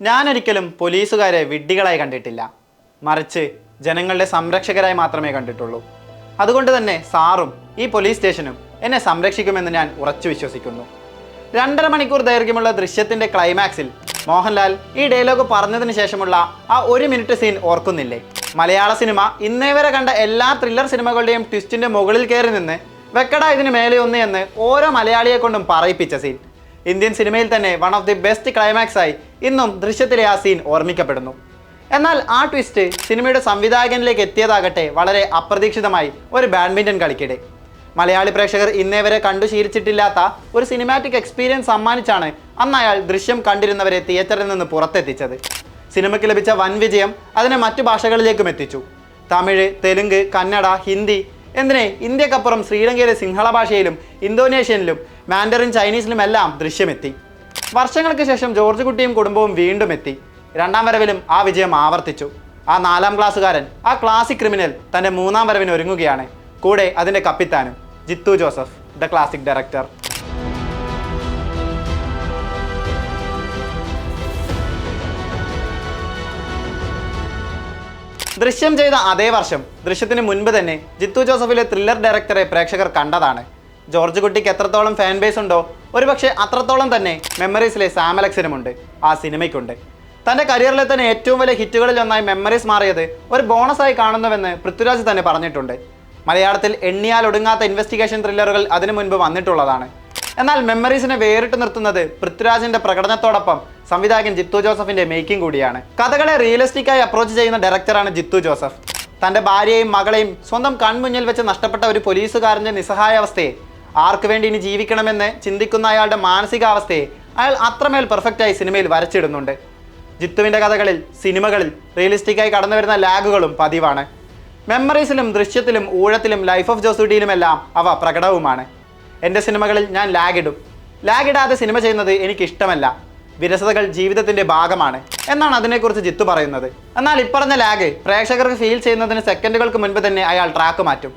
ഞാനൊരിക്കലും പോലീസുകാരെ വിഡ്ഢികളായി കണ്ടിട്ടില്ല. മറിച്ച് ജനങ്ങളുടെ സംരക്ഷകരായി മാത്രമേ കണ്ടിട്ടുള്ളൂ. അതുകൊണ്ട് തന്നെ സാറും ഈ പോലീസ് സ്റ്റേഷനും എന്നെ സംരക്ഷിക്കുമെന്ന് ഞാൻ ഉറച്ചു വിശ്വസിക്കുന്നു. 2.5 മണിക്കൂർ ദൈർഘ്യമുള്ള ദൃശ്യത്തിൻ്റെ ക്ലൈമാക്സിൽ മോഹൻലാൽ ഈ ഡയലോഗ് പറഞ്ഞതിന് ശേഷമുള്ള ആ 1 മിനിറ്റ് സീൻ ഓർക്കുന്നില്ലേ? മലയാള സിനിമ ഇന്നേ വരെ കണ്ട എല്ലാ ത്രില്ലർ സിനിമകളുടെയും ട്വിസ്റ്റിൻ്റെ മുകളിൽ കയറി നിന്ന് വെക്കട ഇതിന് മേലെ ഒന്ന് എന്ന് ഓരോ മലയാളിയെ കൊണ്ടും പറയിപ്പിച്ച സീൻ. ഇന്ത്യൻ സിനിമയിൽ തന്നെ one of the best climax ആയി ഇന്നും ദൃശ്യത്തിലെ ആ സീൻ ഓർമ്മിക്കപ്പെടുന്നു. എന്നാൽ ആ ട്വിസ്റ്റ് സിനിമയുടെ സംവിധായകനിലേക്ക് എത്തിയതാകട്ടെ വളരെ അപ്രതീക്ഷിതമായി ഒരു ബാഡ്മിൻ്റൺ കളിക്കിടെ. മലയാളി പ്രേക്ഷകർ ഇന്നേ വരെ കണ്ടു ശീലിച്ചിട്ടില്ലാത്ത ഒരു സിനിമാറ്റിക് എക്സ്പീരിയൻസ് സമ്മാനിച്ചാണ് അന്ന് അയാൾ ദൃശ്യം കണ്ടിരുന്നവരെ തിയേറ്ററിൽ നിന്ന് പുറത്തെത്തിച്ചത്. സിനിമയ്ക്ക് ലഭിച്ച വൻ വിജയം അതിനെ മറ്റു ഭാഷകളിലേക്കും എത്തിച്ചു. തമിഴ്, തെലുങ്ക്, കന്നഡ, ഹിന്ദി എന്തിനെ ഇന്ത്യക്കപ്പുറം ശ്രീലങ്കയിലെ സിംഹള ഭാഷയിലും ഇന്തോനേഷ്യനിലും മാൻഡറിൻ ചൈനീസിലുമെല്ലാം ദൃശ്യമെത്തി. വർഷങ്ങൾക്ക് ശേഷം ജോർജ് കുട്ടിയും കുടുംബവും വീണ്ടും എത്തി. 2ാം വരവിലും ആ വിജയം ആവർത്തിച്ചു. ആ 4ാം ക്ലാസ്സുകാരൻ, ആ ക്ലാസിക് ക്രിമിനൽ തൻ്റെ 3ാം വരവിന് ഒരുങ്ങുകയാണ്. കൂടെ അതിൻ്റെ കപ്പിത്താനും Jeethu Joseph, the classic director. Drishyam ചെയ്ത അതേ വർഷം ദൃശ്യത്തിന് മുൻപ് തന്നെ ജിത്തു ജോസഫിലെ ത്രില്ലർ ഡയറക്ടറെ പ്രേക്ഷകർ കണ്ടതാണ്. ജോർജ് കുട്ടിക്ക് എത്രത്തോളം ഫാൻ ബേസ് ഉണ്ടോ ഒരുപക്ഷെ അത്രത്തോളം തന്നെ മെമ്മറീസിലെ സാം അലക്സിനുമുണ്ട്, ആ സിനിമയ്ക്കുണ്ട്. തൻ്റെ കരിയറിലെ തന്നെ ഏറ്റവും വലിയ ഹിറ്റുകളിൽ ഒന്നായി മെമ്മറീസ് മാറിയത് ഒരു ബോണസായി കാണുന്നുവെന്ന് പൃഥ്വിരാജ് തന്നെ പറഞ്ഞിട്ടുണ്ട്. മലയാളത്തിൽ എണ്ണിയാൽ ഒടുങ്ങാത്ത ഇൻവെസ്റ്റിഗേഷൻ ത്രില്ലറുകൾ അതിനു മുൻപ് വന്നിട്ടുള്ളതാണ്. എന്നാൽ മെമ്മറീസിനെ വേറിട്ട് നിർത്തുന്നത് പൃഥ്വിരാജിന്റെ പ്രകടനത്തോടൊപ്പം സംവിധായകൻ ജിത്തു ജോസഫിന്റെ മേക്കിംഗ് കൂടിയാണ്. കഥകളെ റിയലിസ്റ്റിക്കായി അപ്രോച്ച് ചെയ്യുന്ന ഡയറക്ടറാണ് ജിത്തു ജോസഫ്. തൻ്റെ ഭാര്യയെയും മകളെയും സ്വന്തം കൺമുന്നിൽ വെച്ച് നഷ്ടപ്പെട്ട ഒരു പോലീസുകാരൻ്റെ നിസ്സഹായാവസ്ഥയെ, ആർക്ക് വേണ്ടി ഇനി ജീവിക്കണമെന്ന് ചിന്തിക്കുന്ന അയാളുടെ മാനസികാവസ്ഥയെ അയാൾ അത്രമേൽ പെർഫെക്റ്റായി സിനിമയിൽ വരച്ചിടുന്നുണ്ട്. ജിത്തുവിൻ്റെ കഥകളിൽ, സിനിമകളിൽ റിയലിസ്റ്റിക്കായി കടന്നു വരുന്ന ലാഗുകളും പതിവാണ്. മെമ്മറീസിലും ദൃശ്യത്തിലും ഊഴത്തിലും ലൈഫ് ഓഫ് ജോസൂട്ടിയിലുമെല്ലാം അവ പ്രകടവുമാണ്. എൻ്റെ സിനിമകളിൽ ഞാൻ ലാഗിടാതെ സിനിമ ചെയ്യുന്നത് എനിക്കിഷ്ടമല്ല. വിരസതകൾ ജീവിതത്തിൻ്റെ ഭാഗമാണ് എന്നാണ് അതിനെക്കുറിച്ച് ജിത്തു പറയുന്നത്. എന്നാൽ ഇപ്പറഞ്ഞ ലാഗ് പ്രേക്ഷകർക്ക് ഫീൽ ചെയ്യുന്നതിന് സെക്കൻഡുകൾക്ക് മുൻപ് തന്നെ അയാൾ ട്രാക്ക് മാറ്റും.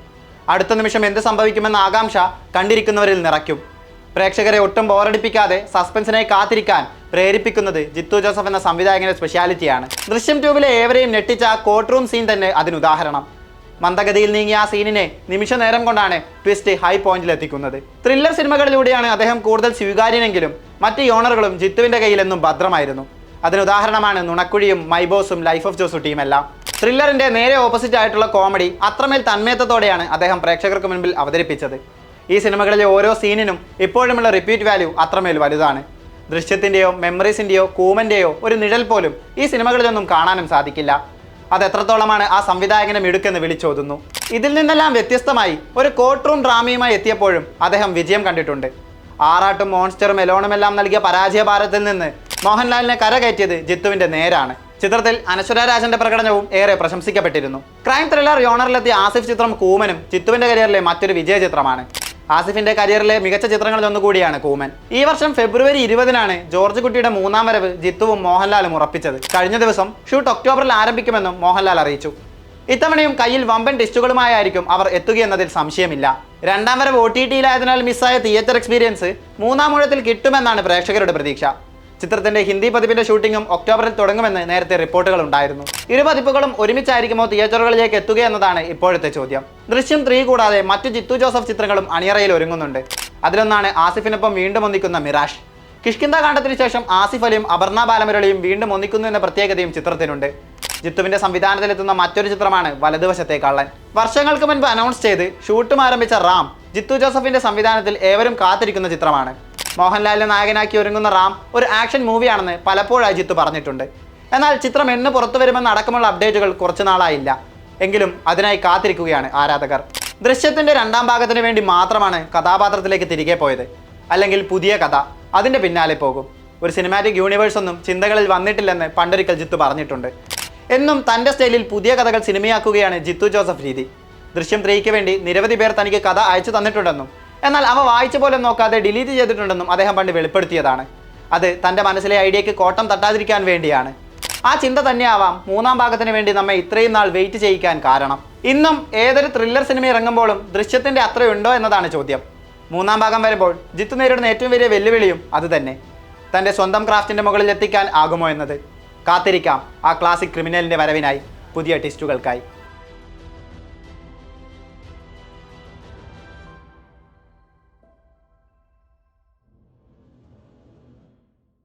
അടുത്ത നിമിഷം എന്ത് സംഭവിക്കുമെന്ന ആകാംക്ഷ കണ്ടിരിക്കുന്നവരിൽ നിറയ്ക്കും. പ്രേക്ഷകരെ ഒട്ടും ബോറടിപ്പിക്കാതെ സസ്പെൻസിനായി കാത്തിരിക്കാൻ പ്രേരിപ്പിക്കുന്നത് ജിത്തു ജോസഫ് എന്ന സംവിധായകന്റെ സ്പെഷ്യാലിറ്റിയാണ്. ദൃശ്യം 2 ഏവരെയും ഞെട്ടിച്ച ആ കോർട്ട് റൂം സീൻ തന്നെ അതിനുദാഹരണം. മന്ദഗതിയിൽ നീങ്ങിയ ആ സീനിനെ നിമിഷ നേരം കൊണ്ടാണ് ട്വിസ്റ്റ് ഹൈ പോയിന്റിലെത്തിക്കുന്നത്. ത്രില്ലർ സിനിമകളിലൂടെയാണ് അദ്ദേഹം കൂടുതൽ സ്വീകാര്യനെങ്കിലും മറ്റ് യോണറുകളും ജിത്തുവിൻ്റെ കയ്യിലെന്നും ഭദ്രമായിരുന്നു. അതിനുദാഹരണമാണ് നുണക്കുഴിയും, മൈബോസും, ലൈഫ് ഓഫ് ജോസൂട്ടിയുമെല്ലാം. ത്രില്ലറിൻ്റെ നേരെ ഓപ്പോസിറ്റ് ആയിട്ടുള്ള കോമഡി അത്രമേൽ തന്മയത്വത്തോടെയാണ് അദ്ദേഹം പ്രേക്ഷകർക്ക് മുൻപിൽ അവതരിപ്പിച്ചത്. ഈ സിനിമകളിലെ ഓരോ സീനിനും ഇപ്പോഴുമുള്ള റിപ്പീറ്റ് വാല്യൂ അത്രമേൽ വലുതാണ്. ദൃശ്യത്തിൻ്റെയോ മെമ്മറീസിൻ്റെയോ കൂമൻ്റെയോ ഒരു നിഴൽ പോലും ഈ സിനിമകളിലൊന്നും കാണാനും സാധിക്കില്ല. അതെത്രത്തോളമാണ് ആ സംവിധായകനെ മിടുക്കെന്ന് വിളിച്ചോതുന്നു. ഇതിൽ നിന്നെല്ലാം വ്യത്യസ്തമായി ഒരു കോർട്ട് റൂം ഡ്രാമയുമായി എത്തിയപ്പോഴും അദ്ദേഹം വിജയം കണ്ടിട്ടുണ്ട്. ആറാട്ടും മോൺസ്റ്ററും എലോണുമെല്ലാം നൽകിയ പരാജയഭാരത്തിൽ നിന്ന് മോഹൻലാലിനെ കരകയറ്റിയത് ജിത്തുവിൻ്റെ നേരാണ്. ചിത്രത്തിൽ അനശ്വര രാജന്റെ പ്രകടനവും ഏറെ പ്രശംസിക്കപ്പെട്ടിരുന്നു. ക്രൈം ത്രില്ലർ യോണറിലെത്തിയ ആസിഫ് ചിത്രം കൂമനും ജിത്തുവിൻ്റെ കരിയറിലെ മറ്റൊരു വിജയ ചിത്രമാണ്. ആസിഫിന്റെ കരിയറിലെ മികച്ച ചിത്രങ്ങളിൽ ഒന്നുകൂടിയാണ് കൂമൻ. ഈ വർഷം ഫെബ്രുവരി 20-നാണ് ജോർജ് കുട്ടിയുടെ 3ാം വരവ് ജിത്തുവും മോഹൻലാലും ഉറപ്പിച്ചത്. കഴിഞ്ഞ ദിവസം ഷൂട്ട് ഒക്ടോബറിൽ ആരംഭിക്കുമെന്നും മോഹൻലാൽ അറിയിച്ചു. ഇത്തവണയും കയ്യിൽ വമ്പൻ ടെസ്റ്റുകളുമായിരിക്കും അവർ എത്തുകയെന്നതിൽ സംശയമില്ല. 2ാം വരവ് OTT-യിലായതിനാൽ മിസ്സായ തിയേറ്റർ എക്സ്പീരിയൻസ് 3ാം ഊഴത്തിൽ കിട്ടുമെന്നാണ് പ്രേക്ഷകരുടെ പ്രതീക്ഷ. ചിത്രത്തിന്റെ ഹിന്ദി പതിപ്പിന്റെ ഷൂട്ടിങ്ങും ഒക്ടോബറിൽ തുടങ്ങുമെന്ന് നേരത്തെ റിപ്പോർട്ടുകൾ ഉണ്ടായിരുന്നു. 2 പതിപ്പുകളും ഒരുമിച്ചായിരിക്കുമോ തിയേറ്ററുകളിലേക്ക് എത്തുകയെന്നതാണ് ഇപ്പോഴത്തെ ചോദ്യം. ദൃശ്യം 3 കൂടാതെ മറ്റു ജിത്തു ജോസഫ് ചിത്രങ്ങളും അണിയറയിൽ ഒരുങ്ങുന്നുണ്ട്. അതിലൊന്നാണ് ആസിഫിനൊപ്പം വീണ്ടും ഒന്നിക്കുന്ന മിറാഷ്. കിഷ്കിന്ദ കാണ്ഡത്തിന് ശേഷം ആസിഫ് അലിയും അപർണ ബാലമുരളിയും വീണ്ടും ഒന്നിക്കുന്നു എന്ന പ്രത്യേകതയും ചിത്രത്തിനുണ്ട്. ജിത്തുവിന്റെ സംവിധാനത്തിലെത്തുന്ന മറ്റൊരു ചിത്രമാണ് വലതുവശത്തെ കള്ളൻ. വർഷങ്ങൾക്ക് മുൻപ് അനൗൺസ് ചെയ്ത് ഷൂട്ടും ആരംഭിച്ച റാം ജിത്തു ജോസഫിന്റെ സംവിധാനത്തിൽ ഏവരും കാത്തിരിക്കുന്ന ചിത്രമാണ്. മോഹൻലാലിനെ നായകനാക്കി ഒരുങ്ങുന്ന റാം ഒരു ആക്ഷൻ മൂവിയാണെന്ന് പലപ്പോഴായി ജിത്തു പറഞ്ഞിട്ടുണ്ട്. എന്നാൽ ചിത്രം എന്ന് പുറത്തു വരുമെന്ന് അടക്കമുള്ള അപ്ഡേറ്റുകൾ കുറച്ചു നാളായില്ല. എങ്കിലും അതിനായി കാത്തിരിക്കുകയാണ് ആരാധകർ. ദൃശ്യത്തിന്റെ 2ാം ഭാഗത്തിന് വേണ്ടി മാത്രമാണ് കഥാപാത്രത്തിലേക്ക് തിരികെ പോയത്. അല്ലെങ്കിൽ പുതിയ കഥ അതിൻ്റെ പിന്നാലെ പോകും. ഒരു സിനിമാറ്റിക് യൂണിവേഴ്സ് ഒന്നും ചിന്തകളിൽ വന്നിട്ടില്ലെന്ന് പണ്ടൊരിക്കൽ ജിത്തു പറഞ്ഞിട്ടുണ്ട്. എന്നും തൻ്റെ സ്റ്റൈലിൽ പുതിയ കഥകൾ സിനിമയാക്കുകയാണ് ജിത്തു ജോസഫ് രീതി. ദൃശ്യം 3ക്ക് വേണ്ടി നിരവധി പേർ തനിക്ക് കഥ അയച്ചു തന്നിട്ടുണ്ടെന്നും എന്നാൽ അവ വായിച്ച പോലും നോക്കാതെ ഡിലീറ്റ് ചെയ്തിട്ടുണ്ടെന്നും അദ്ദേഹം പണ്ട് വെളിപ്പെടുത്തിയതാണ്. അത് തൻ്റെ മനസ്സിലെ ഐഡിയയ്ക്ക് കോട്ടം തട്ടാതിരിക്കാൻ വേണ്ടിയാണ്. ആ ചിന്ത തന്നെയാവാം 3ാം ഭാഗത്തിന് വേണ്ടി നമ്മെ ഇത്രയും നാൾ വെയിറ്റ് ചെയ്യിക്കാൻ കാരണം. ഇന്നും ഏതൊരു ത്രില്ലർ സിനിമ ഇറങ്ങുമ്പോഴും ദൃശ്യത്തിൻ്റെ അത്രയുണ്ടോ എന്നതാണ് ചോദ്യം. 3ാം ഭാഗം വരുമ്പോൾ ജിത്തു നേരിടുന്ന ഏറ്റവും വലിയ വെല്ലുവിളിയും അതുതന്നെ. തൻ്റെ സ്വന്തം ക്രാഫ്റ്റിൻ്റെ മുകളിൽ എത്തിക്കാൻ ആകുമോ എന്നത്. കാത്തിരിക്കാം ആ ക്ലാസിക് ക്രിമിനലിൻ്റെ വരവിനായി, പുതിയ ട്വിസ്റ്റുകൾക്കായി.